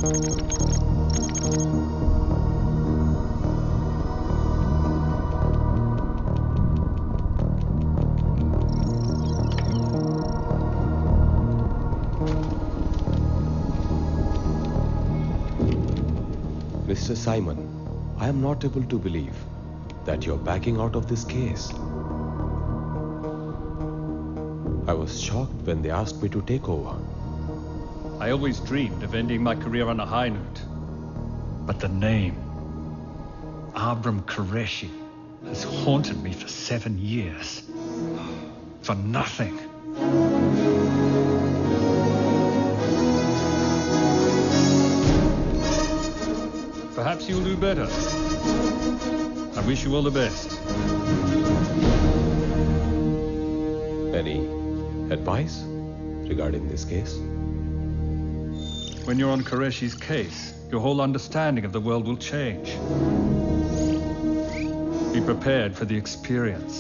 Mr. Simon, I am not able to believe that you're backing out of this case. I was shocked when they asked me to take over. I always dreamed of ending my career on a high note. But the name, Abram Qureshi, has haunted me for 7 years. For nothing. Perhaps you'll do better. I wish you all the best. Any advice regarding this case? When you're on Qureshi's case, your whole understanding of the world will change. Be prepared for the experience.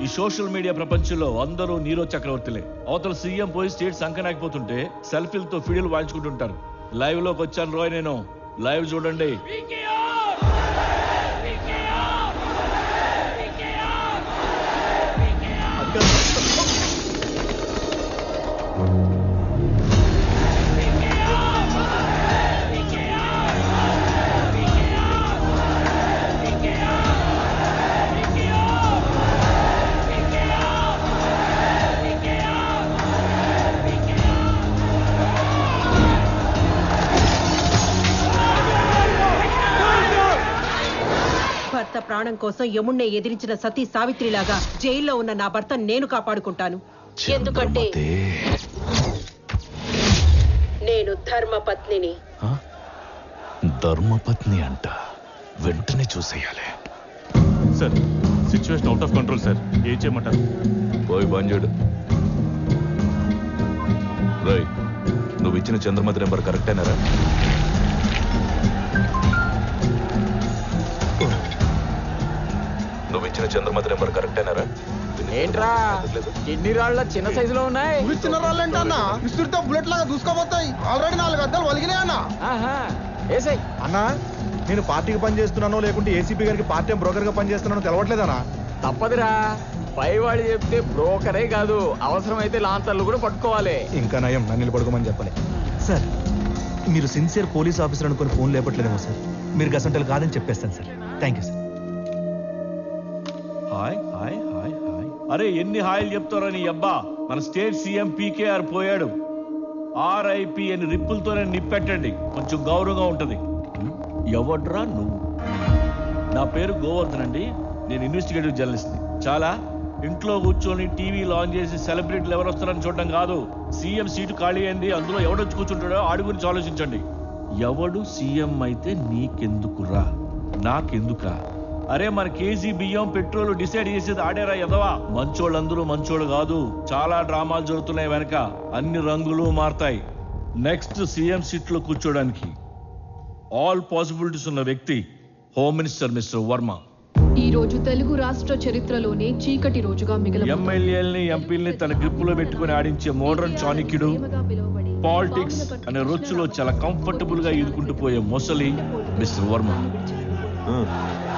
ఈ social media ప్రపంచంలో అందరూ నీరజ్ చక్రవర్తిలే. అవతల CM పోయి state సంకనాకపోతుంటే సెల్ఫీలతో ఫీడియోలు వాయించుకుంటుంటారు. Live లోకి వచ్చాను రోయ్, నేను live చూడండి. భర్త ప్రాణం కోసం యముణ్ణి ఎదిరించిన సతీ సావిత్రిలాగా జైల్లో ఉన్న నా భర్త నేను కాపాడుకుంటాను. ఎందుకంటే నేను ధర్మపత్నిని. ధర్మపత్ని అంట, వెంటనే చూసేయాలి. Sir, situation out of control sir. ఏం చేయమంటారు? పోయి బంజుడు. రై, నువ్వు ఇచ్చిన చంద్రమతి నెంబర్ కరెక్టేనారా? నువ్వు ఇచ్చిన చంద్రమతి నెంబర్ కరెక్టేనారా? ఏంట్రా ఎన్ని రాళ్ళ చిన్న సైజులో ఉన్నాయి? చిన్న రాళ్ళు ఏంటన్నా? విసురుతో బుల్లెట్ లాగా దూసుకోబోతాయి. ఆల్రెడీ 4 అద్దాలు వలిగినాయి అన్న. అన్నా, నేను పార్టీకి పని చేస్తున్నానో లేకుంటే ఏసీపీ గారికి పార్ట్ టైం బ్రోకర్ గా పని చేస్తున్నానో తెలవట్లేదన్నా. తప్పదురా, పైవాడు చెప్తే బ్రోకరే కాదు, అవసరమైతే లాంతర్లు కూడా పట్టుకోవాలి. ఇంకా నయం, నన్ను పడుకోమని చెప్పలే. సార్, మీరు సిన్సియర్ పోలీస్ ఆఫీసర్ అనుకుని ఫోన్ లేపట్లేదేమో సార్. మీరు గసంటలు కాదని చెప్పేస్తాను sir. Thank you sir. Hi hi hi hi. అరే ఎన్ని హాయిలు చెప్తారో నీ అబ్బా. మన స్టేట్ సీఎం పీకేఆర్ పోయాడు. RIP అని రిప్పులతోనే నిప్పెట్టండి, కొంచెం గౌరవంగా ఉంటది. ఎవడ్రా నువ్వు? నా పేరు గోవర్ధన్ అండి, నేను ఇన్వెస్టిగేటివ్ జర్నలిస్ట్ని. చాలా ఇంట్లో కూర్చొని టీవీ లాంచ్ చేసి సెలబ్రిటీలు ఎవరు వస్తారని చూడడం కాదు. సీఎం సీటు ఖాళీ అయింది, అందులో ఎవడొచ్చి కూర్చుంటాడో ఆడి గురించి ఆలోచించండి. ఎవడు సీఎం అయితే నీకెందుకురా, నాకెందుకా? అరే మన కేజీ బియ్యం పెట్రోల్ డిసైడ్ చేసేది ఆడేరా ఎదవా. మంచోళ్ళందరూ మంచోళ్ళు కాదు, చాలా డ్రామాలు జరుగుతున్నాయి వెనక, అన్ని రంగులు మారతాయి. నెక్స్ట్ సీఎం సీట్ లో కూర్చోడానికి ఆల్ పాసిబిలిటీస్ ఉన్న వ్యక్తి హోమ్ మినిస్టర్ మిస్టర్ వర్మ. ఈ రోజు తెలుగు రాష్ట్ర చరిత్రలోనే చీకటి రోజుగా మిగిలిన ఎమ్మెల్యేలని ఎంపీల్ని తన గ్రిప్పులో పెట్టుకుని ఆడించే మోడర్న్ చాణక్యుడు, పాలిటిక్స్ అనే రొచ్చులో చాలా కంఫర్టబుల్ గా ఈదుకుంటూ పోయే మొసలి మిస్టర్ వర్మ.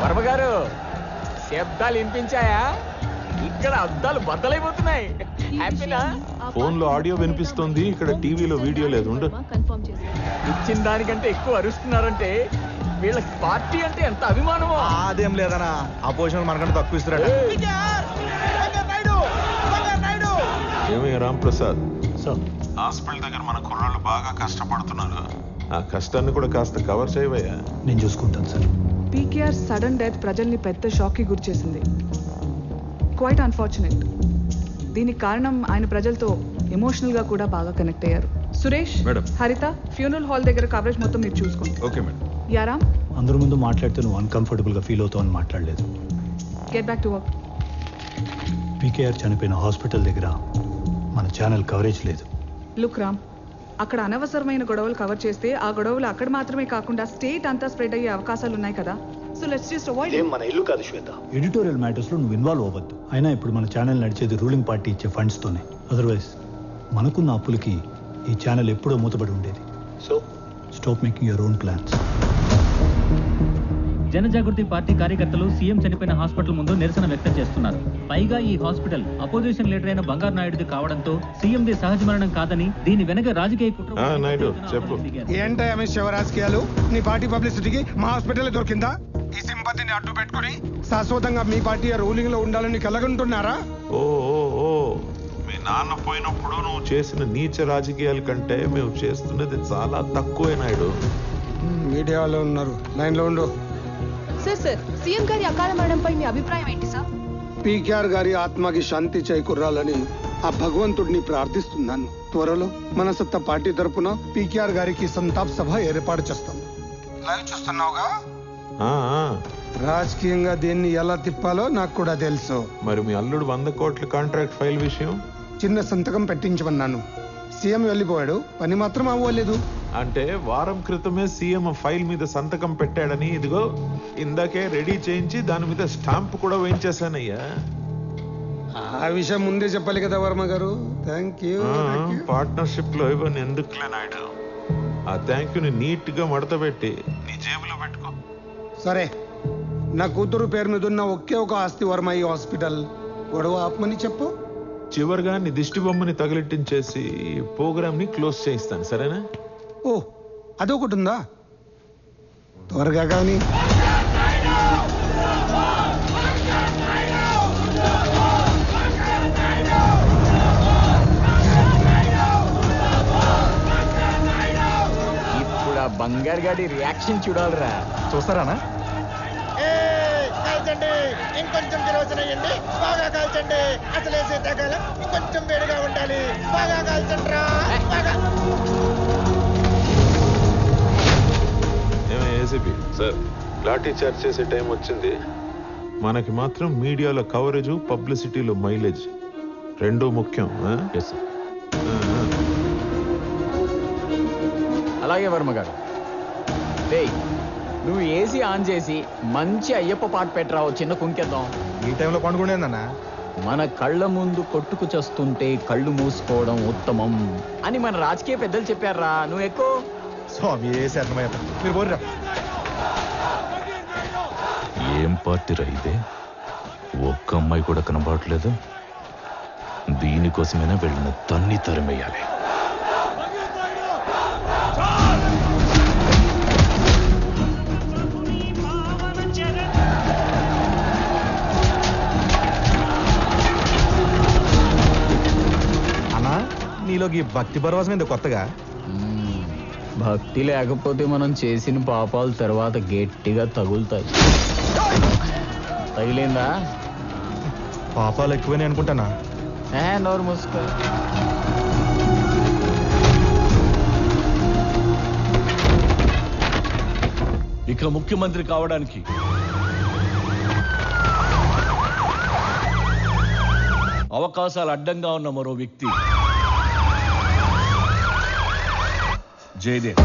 వర్మ గారు, శబ్దాలు వినిపించాయా? ఇక్కడ అద్దాలు బద్దలైపోతున్నాయి. హ్యాపీనా? ఫోన్ లో ఆడియో వినిపిస్తుంది, ఇక్కడ టీవీలో వీడియో లేదు. ఇచ్చిన దానికంటే ఎక్కువ అరుస్తున్నారంటే వీళ్ళకి పార్టీ అంటే ఎంత అభిమానమో. అదేం లేదనా, అపోజిషన్ మనకంటే తక్కువ ఇస్తారట. ఏమయ్య రాంప్రసాద్, సార్ హాస్పిటల్ దగ్గర మన కుర్రాళ్ళు బాగా కష్టపడుతున్నారు. ఆ కష్టాన్ని కూడా కాస్త కవర్ చేయవయ్యా. నేను చూసుకుంటాను సార్. పీకేఆర్ సడన్ డెత్ ప్రజల్ని పెద్ద షాక్కి గురిచేసింది. Quite unfortunate. దీనికి కారణం ఆయన ప్రజలతో ఎమోషనల్గా కూడా బాగా కనెక్ట్ అయ్యారు. సురేష్, హరిత, ఫ్యూనరల్ హాల్ దగ్గర కవరేజ్ మొత్తం మీరు చూసుకోండి. Okay madam. యారామ్, అందరి ముందు మాట్లాడితే నువ్వు అన్కంఫర్టబుల్గా ఫీల్ అవుతావు అని మాట్లాడలేదు. Get back to work. PKR చనిపోయిన హాస్పిటల్ దగ్గర మన ఛానల్ కవరేజ్ లేదు. లుక్ రామ్, అక్కడ అనవసరమైన గొడవలు కవర్ చేస్తే ఆ గొడవలు అక్కడ మాత్రమే కాకుండా స్టేట్ అంతా స్ప్రెడ్ అయ్యే అవకాశాలు ఉన్నాయి కదా. So let's just avoid. మన ఇల్లు కాదు శ్వేత. ఎడిటోరియల్ మ్యాటర్స్లో నువ్వు ఇన్వాల్వ్ అవ్వద్దు. అయినా ఇప్పుడు మన ఛానల్ నడిచేది రూలింగ్ పార్టీ ఇచ్చే ఫండ్స్తోనే. అదర్వైజ్ మనకున్న అప్పులకి ఈ ఛానల్ ఎప్పుడో మూతపడి ఉండేది. So stop making your own plans. Janajagruthi party కార్యకర్తలు సీఎం చనిపోయిన హాస్పిటల్ ముందు నిరసన వ్యక్తం చేస్తున్నారు. పైగా ఈ హాస్పిటల్ అపోజిషన్ లీడర్ అయిన బంగారు నాయుడుది కావడంతో సీఎంది సహజ మరణం కాదని దీని వెనక రాజకీయ కుట్ర. నాయుడు చెప్పు. ఏంటో శివ రాజకీయాలు? నీ పార్టీ పబ్లిసిటీకి మా హాస్పిటల్ దొరికిందా? ఈ సింపతిని అడ్డు పెట్టుకుని శాశ్వతంగా మీ పార్టీ రూలింగ్ లో ఉండాలని కలగంటున్నారా? ఓ మీ నాన్న పోయినప్పుడు నువ్వు చేసిన నీచ రాజకీయాల కంటే మేము చేస్తున్నది చాలా తక్కువే నాయుడు. మీడియాలో ఉన్నారు, లైన్ లో ఉండు. సార్ సీఎం గారి అకాల మరణంపై మీ అభిప్రాయం ఏంటి సార్? పీకేఆర్ గారి ఆత్మకి శాంతి చేకూరాలని ఆ భగవంతుడిని ప్రార్థిస్తున్నాను. త్వరలో మన సత్తా పార్టీ తరపున పీకేఆర్ గారికి సంతాప్ సభ ఏర్పాటు చేస్తాం. లైవ్ చూస్తున్నావుగా? రాజకీయంగా దీన్ని ఎలా తిప్పాలో నాకు కూడా తెలుసు. మరి మీ అల్లుడు 100 కోట్ల కాంట్రాక్ట్ ఫైల్ విషయం? చిన్న సంతకం పెట్టించమన్నాను. సీఎం వెళ్ళిపోయాడు, పని మాత్రం అవ్వలేదు. అంటే వారం క్రితమే సీఎం ఫైల్ మీద సంతకం పెట్టాడని ఇదిగో ఇందాకే రెడీ చేయించి దాని మీద స్టాంప్ కూడా వేయించేశానయ్యా. ఆ విషయం ముందే చెప్పాలి కదా వర్మ గారు. Thank you. పార్ట్నర్షిప్ లో ఇవన్నీ ఎందుకులే నాయుడు. ఆ థ్యాంక్ యూని నీట్ గా మడతపెట్టి నీ జేబులో పెట్టుకో. సరే, నా కూతురు పేరు మీద ఉన్న ఒకే ఒక ఆస్తి వర్మ ఈ హాస్పిటల్. గొడవ ఆపమని చెప్పు. చివరిగా నీ దిష్టి బొమ్మని తగిలిట్టించేసి ప్రోగ్రామ్ ని క్లోజ్ చేయిస్తాను, సరేనా? ఓ, అదొకటి ఉందా? త్వరగా కానీ. ఇప్పుడు ఆ బంగారు గాడి రియాక్షన్ చూడాలిరా. చూస్తారానా? కాల్చండి, ఇంకొంచెం కిరోసిన్ అయ్యండి, బాగా కాల్చండి. అసలే శీతాకాలం, ఇంకొంచెం వేడిగా ఉండాలి. బాగా కాల్చండి రా. ఏసీపీ సార్, లాఠీ చార్జ్ చేసే టైం వచ్చింది. మనకి మాత్రం మీడియాలో కవరేజ్, పబ్లిసిటీలో మైలేజ్ రెండూ ముఖ్యం. అలాగే వర్మ గారు. నువ్వు ఏసీ ఆన్ చేసి మంచి అయ్యప్ప పాట పెట్టరావు, చిన్న కుంకేద్దాం. ఈ టైంలో పండుకునేందన్నా? మన కళ్ళ ముందు కొట్టుకు చేస్తుంటే కళ్ళు మూసుకోవడం ఉత్తమం అని మన రాజకీయ పెద్దలు చెప్పారా. నువ్వు ఎక్కువ స్వామి ఏసీ అర్థమయ్యా. మీరు పోర్రా. ఏం పార్టీ రా ఇదే? ఒక్క అమ్మాయి కూడా కనబడట్లేదు. దీనికోసమైనా వెళ్ళిన తన్ని తరిమేయాలి. అన్నా, నీలోకి భక్తి పరవశం ఏందో కొత్తగా? భక్తి లేకపోతే మనం చేసిన పాపాలు తర్వాత గట్టిగా తగులుతాయి. తగిలిందా? పాపాలు ఎక్కువనే అనుకుంటానా? నోరు మూసుకో. ఇక ముఖ్యమంత్రి కావడానికి అవకాశాలు అడ్డంగా ఉన్న మరో వ్యక్తి Jayadev,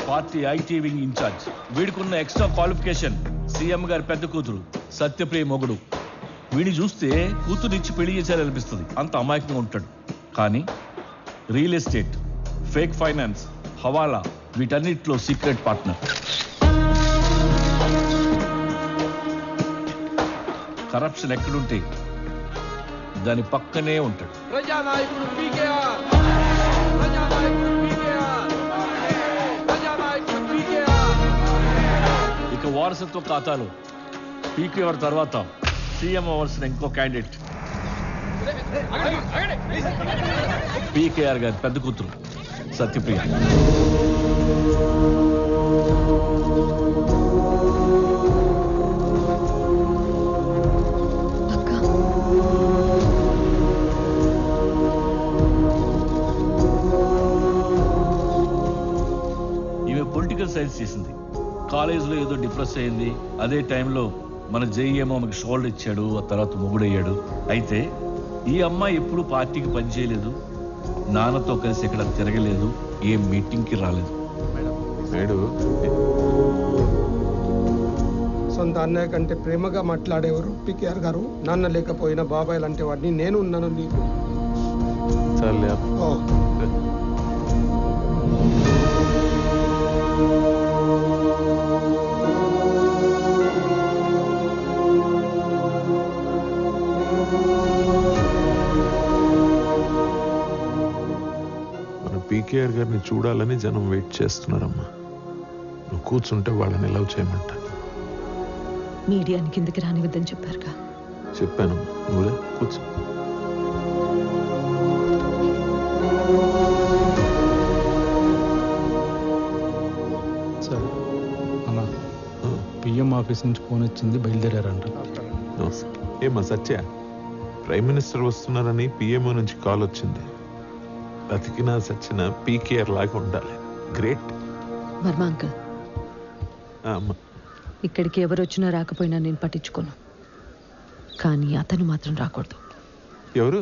party IT wing in charge. వీడికున్న ఎక్స్ట్రా క్వాలిఫికేషన్ సీఎం గారి పెద్ద కూతురు సత్యప్రియ మొగుడు. వీడిని చూస్తే కూతురునిచ్చి పెళ్లి చేశారనిపిస్తుంది, అంత అమాయకంగా ఉంటాడు. కానీ రియల్ ఎస్టేట్, ఫేక్ ఫైనాన్స్, హవాలా వీటన్నిటిలో సీక్రెట్ పార్ట్నర్. కరప్షన్ ఎక్కడుంటే దాని పక్కనే ఉంటాడు. ప్రజానాయకుడు పీకేఆర్, ప్రజానాయకుడు పీకేఆర్, ప్రజానాయకుడు పీకేఆర్. ఇక వారసత్వ ఖాతాలో పీకేఆర్ తర్వాత సీఎం అవ్వాల్సిన ఇంకో క్యాండిడేట్ పీకేఆర్ గారి పెద్ద కూతురు సత్యప్రియ. ఈమె పొలిటికల్ సైన్స్ చేసింది. కాలేజీలో ఏదో డిప్రెస్ అయింది. అదే టైంలో మన జేఈఏమో ఆమెకు షోల్డర్ ఇచ్చాడు. ఆ తర్వాత మొగుడయ్యాడు. అయితే ఈ అమ్మాయి ఎప్పుడు పార్టీకి పనిచేయలేదు, నాన్నతో కలిసి ఇక్కడ తిరగలేదు, ఏ మీటింగ్కి రాలేదు. సొంత అన్నయ్య కంటే ప్రేమగా మాట్లాడేవారు పీకేఆర్ గారు. నాన్న లేకపోయినా బాబాయ్ లాంటి వాడిని నేను ఉన్నాను నీకు. పీకేఆర్ గారిని చూడాలని జనం వెయిట్ చేస్తున్నారమ్మా. నువ్వు కూర్చుంటే వాళ్ళని లవ్ చేయమంట. మీడియాని కిందకి రానివద్దని చెప్పారుగా. చెప్పాను, నువ్వే కూర్చో. సార్ అన్నా, పిఎం ఆఫీస్ నుంచి ఫోన్ వచ్చింది, బయలుదేరారంట. ఏమా సత్య, ప్రైమ్ మినిస్టర్ వస్తున్నారని పిఎంఓ నుంచి కాల్ వచ్చింది. బతికినా సచ్చిన పీకేఆర్ లాగా ఉండాలి. గ్రేట్. వర్మ అంకుల్, ఇక్కడికి ఎవరు వచ్చినా రాకపోయినా నేను పట్టించుకోను, కానీ అతను మాత్రం రాకూడదు. ఎవరు?